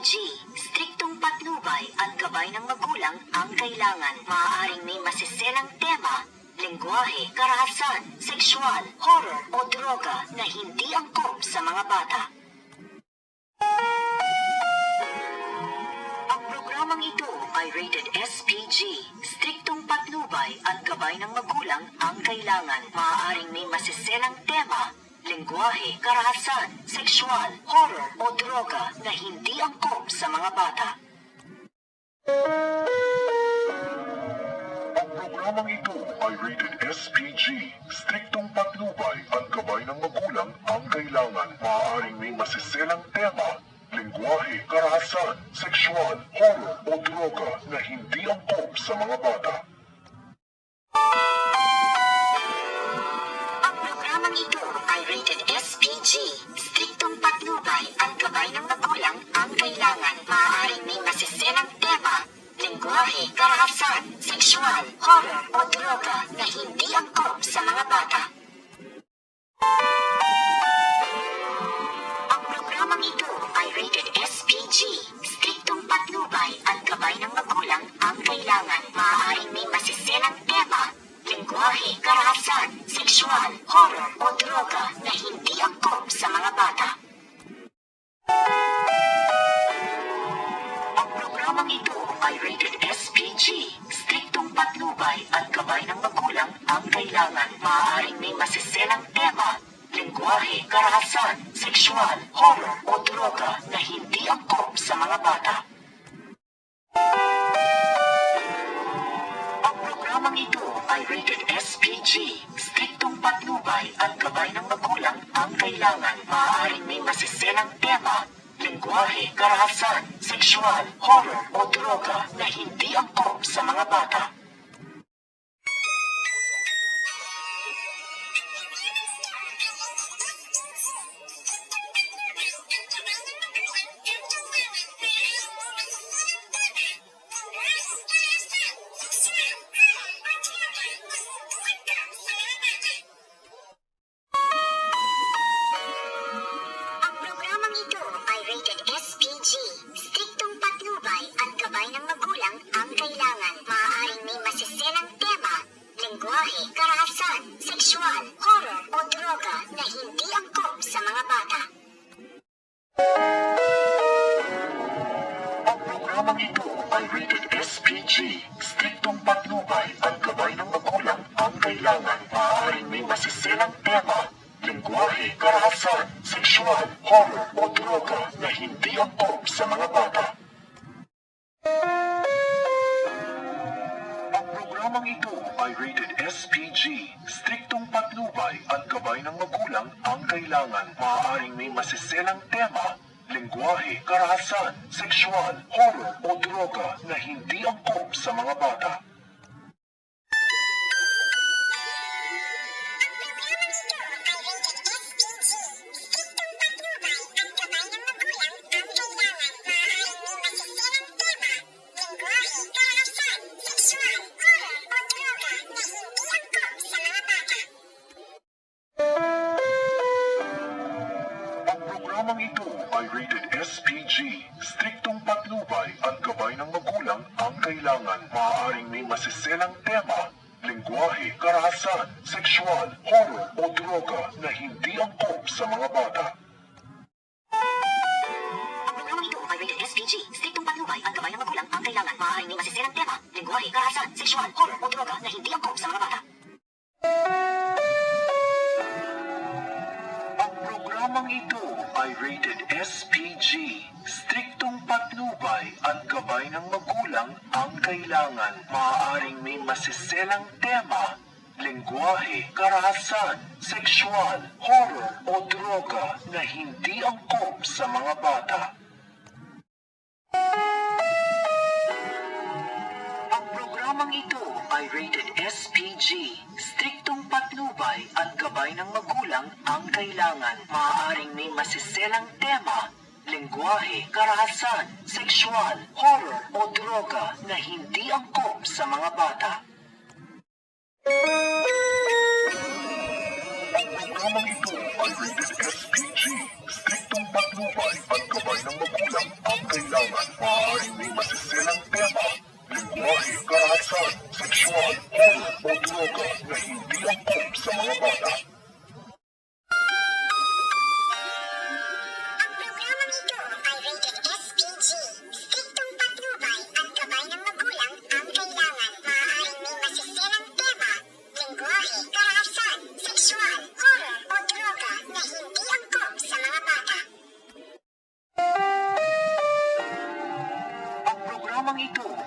SPG, striktong patnubay at gabay ng magulang ang kailangan. Maaaring may masiselang tema, lengguwahe, karahasan, sexual, horror o droga na hindi angkop sa mga bata. Ang programang ito ay rated SPG, striktong patnubay at gabay ng magulang ang kailangan. Maaaring may masiselang tema, lengguwahe, karahasan, sexual, horror o droga na hindi angkop sa mga bata. Ang programang ito ay rated SPG, striktong patnubay at gabay ng magulang ang kailangan. Maaaring may masiselang tema, lengguwahe, karahasan, sexual, horror o droga na hindi angkop sa mga bata. Ang programang ito ay rated SPG, striktong patnubay at gabay ng magulang ang kailangan. Maaaring may masiselang tema, lengguwahe, karahasan, sexual, horror o droga na hindi angkop sa mga bata. Ang programang ito ay rated SPG, striktong patnubay at gabay ng magulang ang kailangan. Maaaring may masiselang tema, lengguwahe, karahasan, sexual, horror o droga na hindi angkop sa mga bata. Ang programang ito ay rated SPG, striktong patnubay at gabay ng magulang ang kailangan. Maaaring may masiselang tema, lengguwahe, karahasan, sexual, horror o droga na hindi angkop sa mga bata. Ang programang ito ay rated SPG, striktong patnubay at gabay ng magulang ang kailangan. Maaaring may masiselang tema, lengguwahe, karahasan, sexual, horror o droga na hindi angkop sa mga bata. Ang programang ito ay rated SPG, striktong patnubay at gabay ng magulang ang kailangan. Maaaring may masiselang tema, lengguwahe, karahasan, sexual, horror o droga na hindi angkop sa mga bata. Ang programang ito ay rated SPG, striktong patnubay at gabay ng magulang ang kailangan. Maaaring may masiselang tema, lengguwahe, karahasan, sexual, horror o droga na hindi angkop sa mga bata. Ang programang ito ay rated SPG, striktong patnubay at gabay ng magulang ang kailangan. Maaaring may masiselang tema, lengguwahe, karahasan, sexual, horror o droga na hindi angkop sa mga bata. Ang programang ito ay rated SPG, striktong patnubay at gabay ng magulang ang kailangan. Maaaring may masiselang tema, lengguwahe, karahasan, sexual, horror o droga na hindi angkop sa mga bata. Ang programang ito ay rated SPG, striktong patnubay at gabay ng magulang ang kailangan. Maaaring may masiselang tema, lengguwahe, karahasan, sexual, horror o droga na hindi angkop sa mga bata. Ang programang ito ay rated SPG, striktong patnubay at gabay ng magulang ang kailangan. Maaaring may masiselang tema, lengguwahe, karahasan, sexual, horror o droga na hindi angkop sa mga bata. Ang programang ito ay rated SPG, striktong patnubay at gabay ng magulang ang kailangan. Maaaring may masiselang tema, lengguwahe, karahasan, sexual, horror o droga na hindi angkop sa mga bata. Ang programang ito ay rated SPG, striktong patnubay at gabay ng magulang ang kailangan.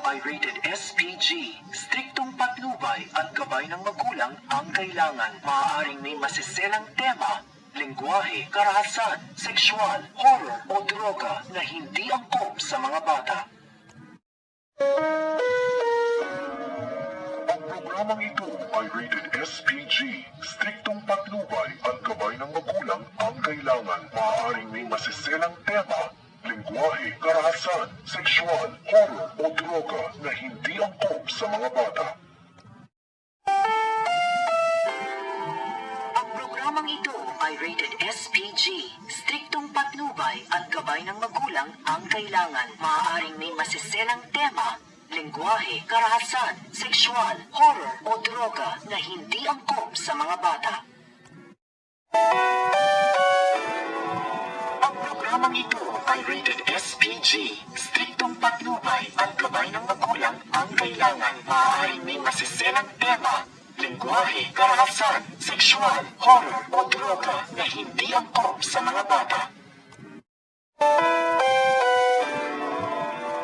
ay rated SPG. Striktong patnubay at gabay ng magulang ang kailangan. Maaaring may masiselang tema, lengguwahe, karahasan, sexual, horror o droga na hindi angkop sa mga bata. Ang programang ito ay rated SPG. Striktong patnubay at gabay ng magulang ang kailangan. Maaaring may masiselang tema, lengguwahe, karahasan, sexual, horror o droga na hindi angkop sa mga bata. Ang programang ito ay rated SPG. Striktong patnubay at gabay ng magulang ang kailangan. Maaaring may masiselang tema, lengguwahe, karahasan, sexual, horror o droga na hindi angkop sa mga bata. Ang programang ito ay rated SPG. Striktong patnubay at gabay ng magulang ang kailangan. Maaaring may masiselang tema, lengguwahe, karahasan, sexual, horror o droga na hindi angkop sa mga bata.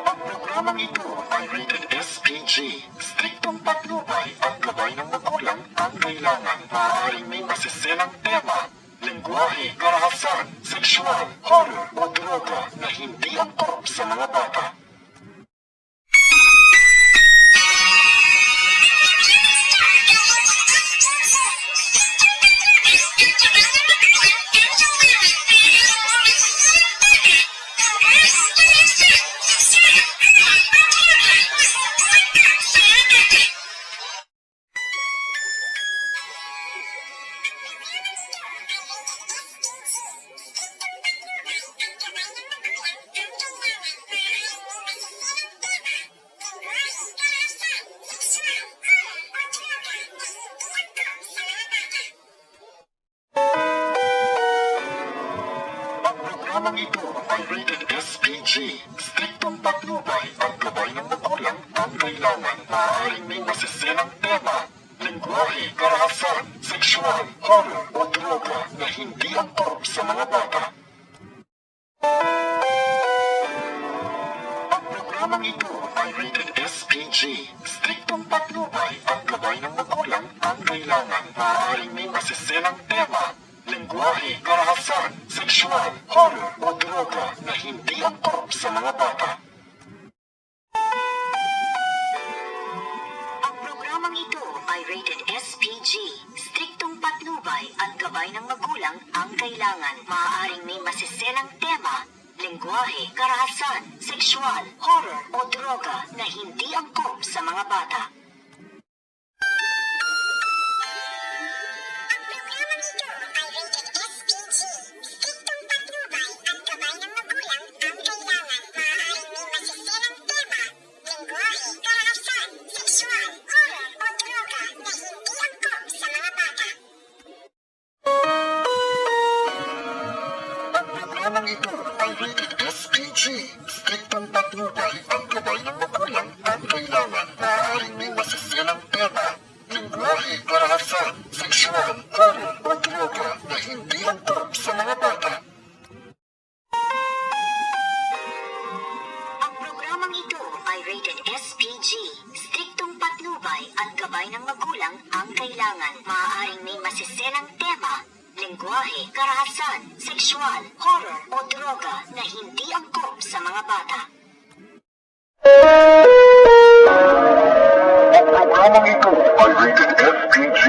Ang programang ito ay rated SPG. Striktong patnubay at gabay ng magulang ang kailangan. Maaaring may masiselang tema, lengguwahe, karahasan, sexual, horror o droga na hindi angkop sa mga bata. Ang programang ito ay rated SPG. Striktong patnubay at gabay ng magulang ang kailangan. Maaaring may masiselang tema, lengguwahe, karahasan, sexual, horror o droga na hindi angkop sa mga bata. Ang programang ito ay rated SPG. Striktong patnubay at gabay ng magulang ang kailangan. Maaaring may masiselang tema, lengguwahe, karahasan, sexual, horror o droga na hindi angkop sa mga bata. Ang programang ito ay rated SPG. Striktong patnubay at gabay ng magulang ang kailangan. Maaaring may masiselang tema, lengguwahe, karahasan, sexual, horror o droga na hindi angkop sa mga bata. Programang ito ay rated SPG. Striktong patnubay at gabay ng magulang ang kailangan. Maaaring may masiselang tema, lengguwahe, karahasan, sexual, horror o droga na hindi angkop sa mga bata. Ang programang ito ay rated SPG. Striktong patnubay at gabay ng magulang ang kailangan. Maaaring may masiselang tema, lengguwahe, karahasan, sexual, horror o droga na hindi angkop sa mga bata. Ang programang ito ay rated SPG.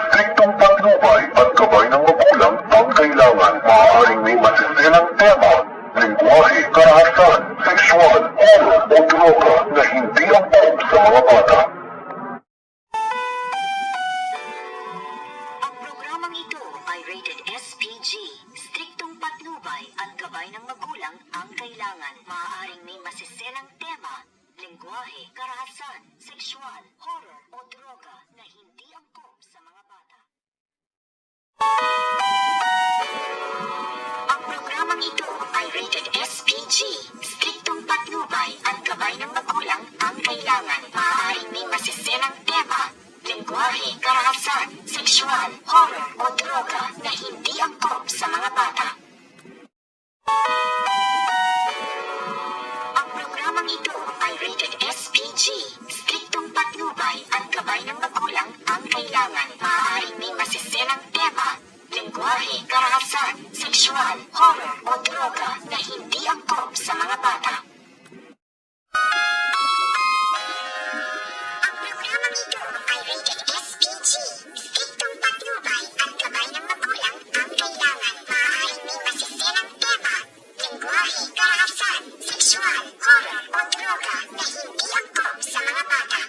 Striktong patnubay at gabay ng magulang ang kailangan. Maaaring may masiselang tema, lengguwahe, karahasan, sexual, horror o droga na hindi angkop sa mga bata. Ang programang ito ay rated SPG. Striktong patnubay at gabay ng magulang ang kailangan. Maaaring may masiselang tema, lengguwahe, karahasan, sexual, horror o droga na hindi angkop sa mga bata. Ang programang ito ay rated SPG. Striktong patnubay at gabay ng magulang ang kailangan. Maaaring may masiselang tema, lengguwahe, karahasan, sexual, horror o droga na hindi angkop sa mga bata. Ang programang ito ay rated SPG. karahasan, sexual, horror o droga na hindi angkop sa mga bata. Ang programang ito ay rated SPG. Striktong patnubay at gabay ng magulang ang kailangan. Maaaring may masiselang tema, lengguwahe, karahasan, sexual, horror o droga na hindi angkop sa mga bata.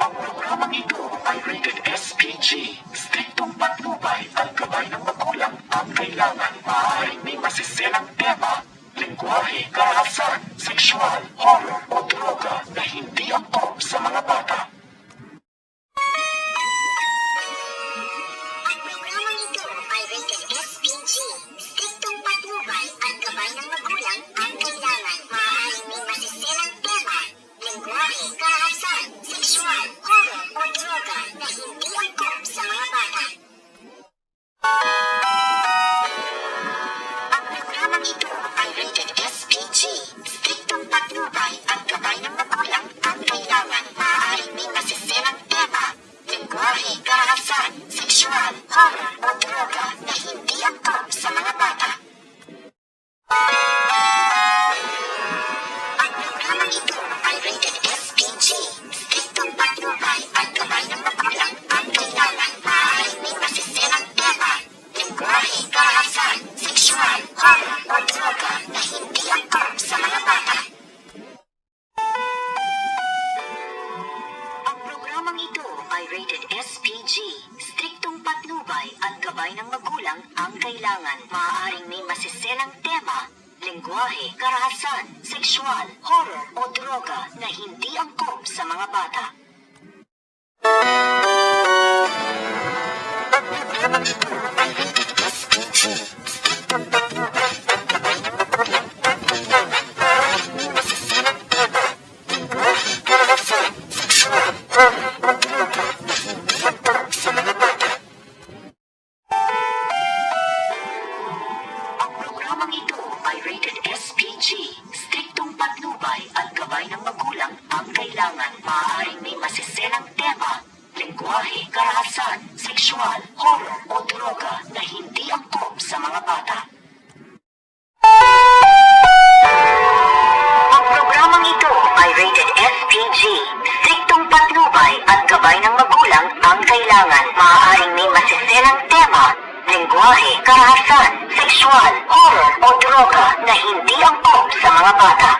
Ang programang ito ay rated SPG. Striktong patnubay at gabay ng magulang ang kailangan. Maaaring may masiselang tema, lengguwahe, karahasan, sexual, horror o droga na hindi angkop sa mga bata. Ang programang ito ay rated SPG. Striktong patnubay at gabay ng magulang ang kailangan. Maaaring may masiselang tema, lengguwahe, karahasan, sexual, horror o droga na hindi angkop sa mga bata. Ang programang ito ay rated SPG. Striktong patnubay at gabay ng magulang ang kailangan. Maaaring may masiselang tema, lengguwahe, karahasan, sexual, horror o droga na hindi angkop sa mga bata. Ang programang ito ay rated SPG. Striktong patnubay at gabay ng magulang ang kailangan. Maaaring may masiselang tema, lengguwahe, karahasan, sexual, horror o droga na hindi angkop sa mga bata. Ang programang ito ay rated SPG. Striktong patnubay at gabay ng magulang ang kailangan. Maaaring may masiselang tema, lengguwahe, karahasan, sexual, horror o droga na hindi angkop sa mga bata. Ang programang ito ay rated SPG. Striktong patnubay at gabay ng magulang ang kailangan. Maaaring may masiselang tema, lengguwahe, karahasan, sexual, horror o droga na hindi angkop sa mga bata. Ang programang ito ay rated SPG. Striktong patnubay at gabay ng magulang ang kailangan. Maaaring may masiselang tema, lengguwahe, karahasan, sexual, horror o droga na hindi angkop sa mga bata. Ang programang ito ay rated SPG. Striktong patnubay at gabay ng magulang ang kailangan. Maaaring may masiselang tema, lengguwahe, karahasan, sexual, horror o droga na hindi angkop sa mga bata.